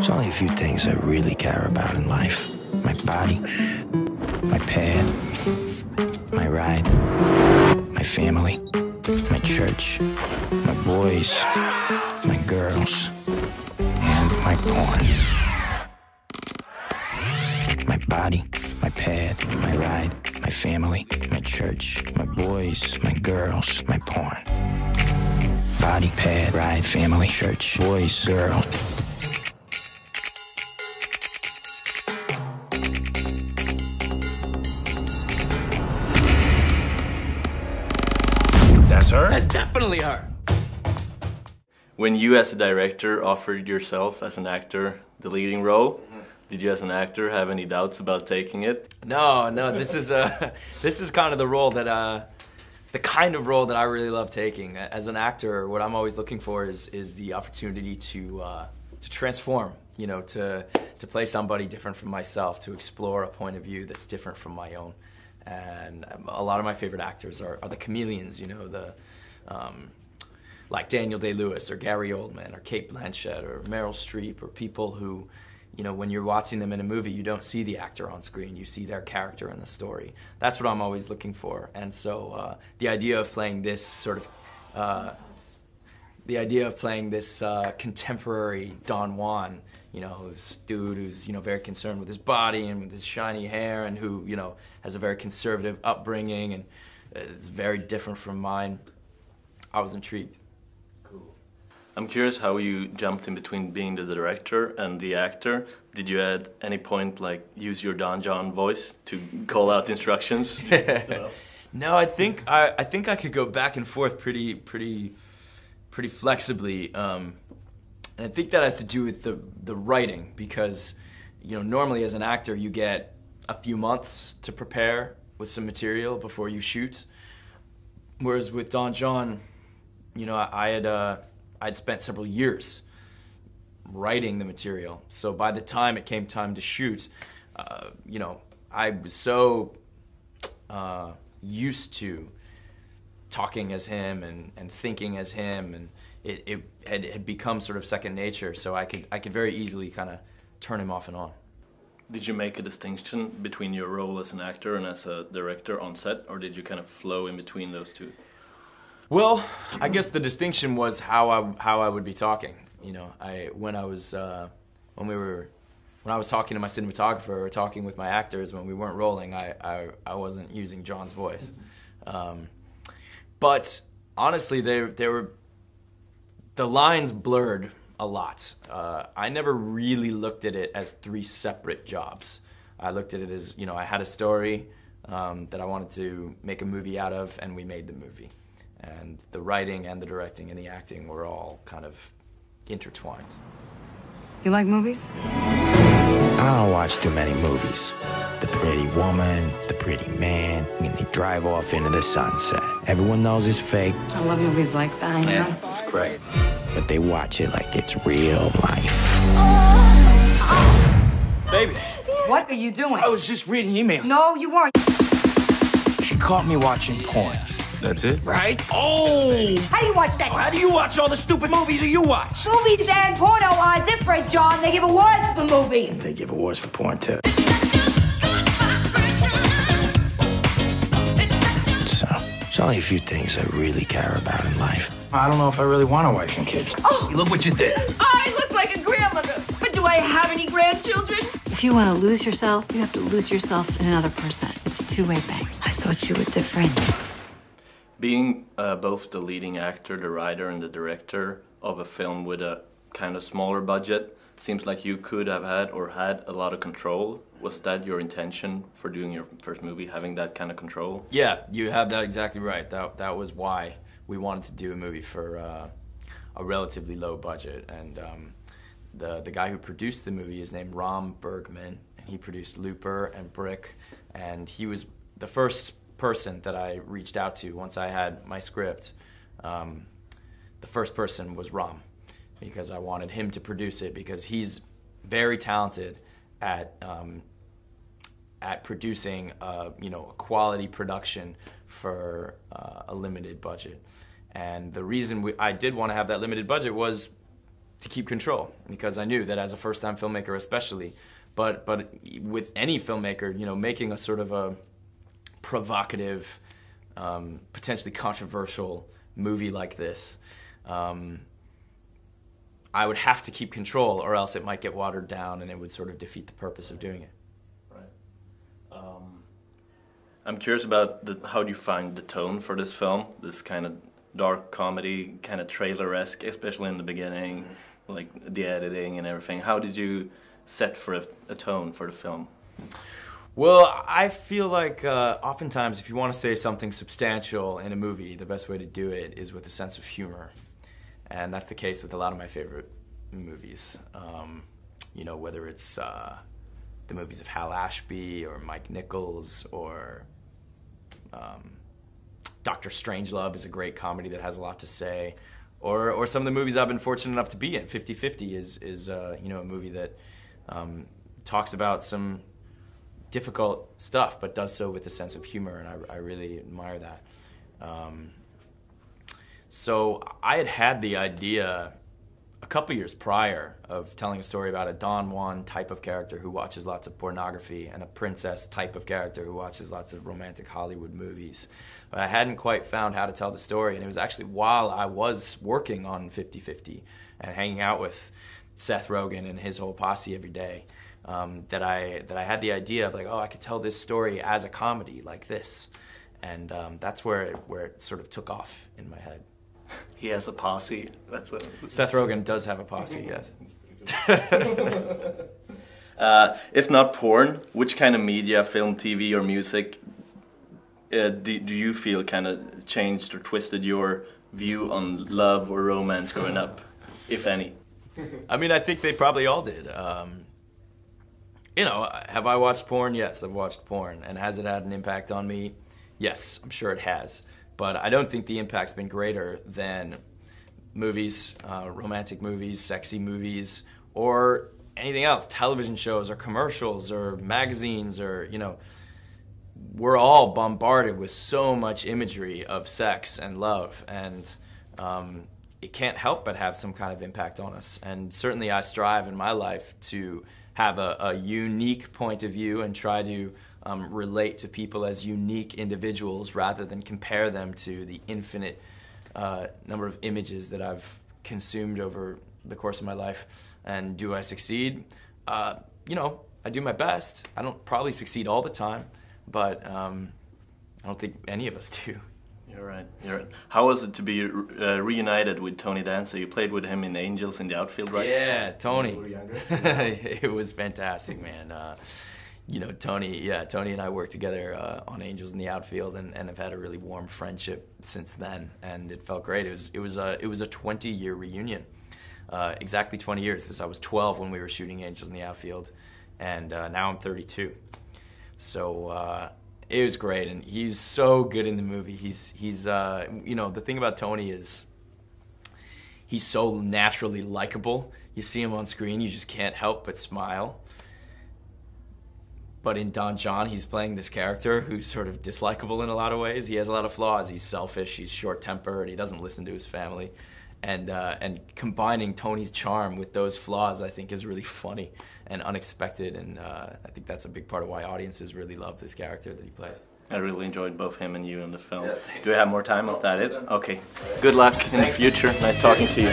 There's only a few things I really care about in life. My body, my pad, my ride, my family, my church, my boys, my girls, and my porn. My body, my pad, my ride, my family, my church, my boys, my girls, my porn. Body, pad, ride, family, church, boys, girls. That's her? That's definitely her. When you as a director offered yourself as an actor the leading role, did you as an actor have any doubts about taking it? No, this is kind of the role that the kind of role that I really love taking. As an actor, what I'm always looking for is the opportunity to transform, you know, to play somebody different from myself, to explore a point of view that's different from my own. And a lot of my favorite actors are the chameleons, you know, like Daniel Day-Lewis or Gary Oldman or Cate Blanchett or Meryl Streep, or people who, you know, when you're watching them in a movie, you don't see the actor on screen, you see their character in the story. That's what I'm always looking for. And so the idea of playing this sort of, contemporary Don Juan, you know, this dude who's, you know, very concerned with his body and with his shiny hair, and who, you know, has a very conservative upbringing and is very different from mine, I was intrigued. Cool. I'm curious how you jumped in between being the director and the actor. Did you at any point like use your Don John voice to call out instructions? No, I think I could go back and forth pretty flexibly, and I think that has to do with the writing, because, you know, normally as an actor you get a few months to prepare with some material before you shoot, whereas with Don John, you know, I'd spent several years writing the material. So by the time it came time to shoot, you know, I was so used to talking as him and thinking as him, and it had become sort of second nature. So I could very easily kind of turn him off and on. Did you make a distinction between your role as an actor and as a director on set, or did you kind of flow in between those two? Well, I guess the distinction was how I would be talking. You know, when I was talking to my cinematographer or talking with my actors when we weren't rolling, I wasn't using John's voice. But honestly, the lines blurred a lot. I never really looked at it as three separate jobs. I looked at it as, you know, I had a story that I wanted to make a movie out of, and we made the movie. And the writing and the directing and the acting were all kind of intertwined. You like movies? I don't watch too many movies. The pretty woman, the pretty man, and they drive off into the sunset. Everyone knows it's fake. I love movies like that, you know? It's great. But they watch it like it's real life. Baby, What are you doing? I was just reading emails. No, you weren't. She caught me watching porn. That's it? Right? Oh! How do you watch that? How do you watch all the stupid movies that you watch? Movies and porno are different, John. They give awards for movies. They give awards for porn, too. So, there's only a few things I really care about in life. I don't know if I really want a wife and kids. Oh! Look what you did. I look like a grandmother, but do I have any grandchildren? If you want to lose yourself, you have to lose yourself in another person. It's a two-way thing. I thought you were different. Being both the leading actor, the writer, and the director of a film with a kind of smaller budget, seems like you could have had or had a lot of control. Was that your intention for doing your first movie, having that kind of control? Yeah, you have that exactly right. That was why we wanted to do a movie for a relatively low budget. And the guy who produced the movie is named Ram Bergman, and he produced Looper and Brick, and he was the first person that I reached out to once I had my script. The first person was Ram, because I wanted him to produce it, because he's very talented at producing a quality production for a limited budget. And the reason I did want to have that limited budget was to keep control, because I knew that as a first-time filmmaker especially, but with any filmmaker, you know, making a sort of a provocative, potentially controversial movie like this, I would have to keep control, or else it might get watered down and it would sort of defeat the purpose of doing it. Right. I'm curious about how do you find the tone for this film, this kind of dark comedy, kind of trailer-esque, especially in the beginning, like the editing and everything. How did you set for a tone for the film? Well, I feel like oftentimes if you want to say something substantial in a movie, the best way to do it is with a sense of humor. And that's the case with a lot of my favorite movies. You know, whether it's the movies of Hal Ashby or Mike Nichols, or Dr. Strangelove is a great comedy that has a lot to say. Or some of the movies I've been fortunate enough to be in. 50/50 is you know, a movie that talks about some difficult stuff, but does so with a sense of humor, and I really admire that. So I had the idea a couple years prior of telling a story about a Don Juan type of character who watches lots of pornography and a princess type of character who watches lots of romantic Hollywood movies. But I hadn't quite found how to tell the story, and it was actually while I was working on 50/50 and hanging out with Seth Rogen and his whole posse every day that I had the idea of, like, oh, I could tell this story as a comedy like this. And that's where it sort of took off in my head. He has a posse. That's a... Seth Rogen does have a posse, yes. If not porn, which kind of media, film, TV, or music do you feel kind of changed or twisted your view on love or romance growing up, if any? I mean, I think they probably all did. You know, have I watched porn? Yes, I've watched porn. And has it had an impact on me? Yes, I'm sure it has. But I don't think the impact's been greater than movies, romantic movies, sexy movies, or anything else, television shows or commercials or magazines, or, you know, we're all bombarded with so much imagery of sex and love, and it can't help but have some kind of impact on us. And certainly I strive in my life to have a unique point of view and try to relate to people as unique individuals rather than compare them to the infinite number of images that I've consumed over the course of my life. And do I succeed? You know, I do my best. I don't probably succeed all the time, but I don't think any of us do. You're right. You're right. How was it to be reunited with Tony Danza? You played with him in Angels in the Outfield, right? Yeah, Tony. When you were younger? It was fantastic, man. You know, Tony and I worked together on Angels in the Outfield, and have had a really warm friendship since then, and it felt great. It was a 20-year reunion, exactly 20 years. Since I was 12 when we were shooting Angels in the Outfield, and now I'm 32. So it was great, and he's so good in the movie. He's you know, the thing about Tony is he's so naturally likable. You see him on screen, you just can't help but smile. But in Don John, he's playing this character who's sort of dislikable in a lot of ways. He has a lot of flaws. He's selfish, he's short-tempered, he doesn't listen to his family. And combining Tony's charm with those flaws, I think, is really funny and unexpected. And I think that's a big part of why audiences really love this character that he plays. I really enjoyed both him and you in the film. Yeah, thanks. Do we have more time? Is that it? Okay. Good luck in the future. Nice talking to you.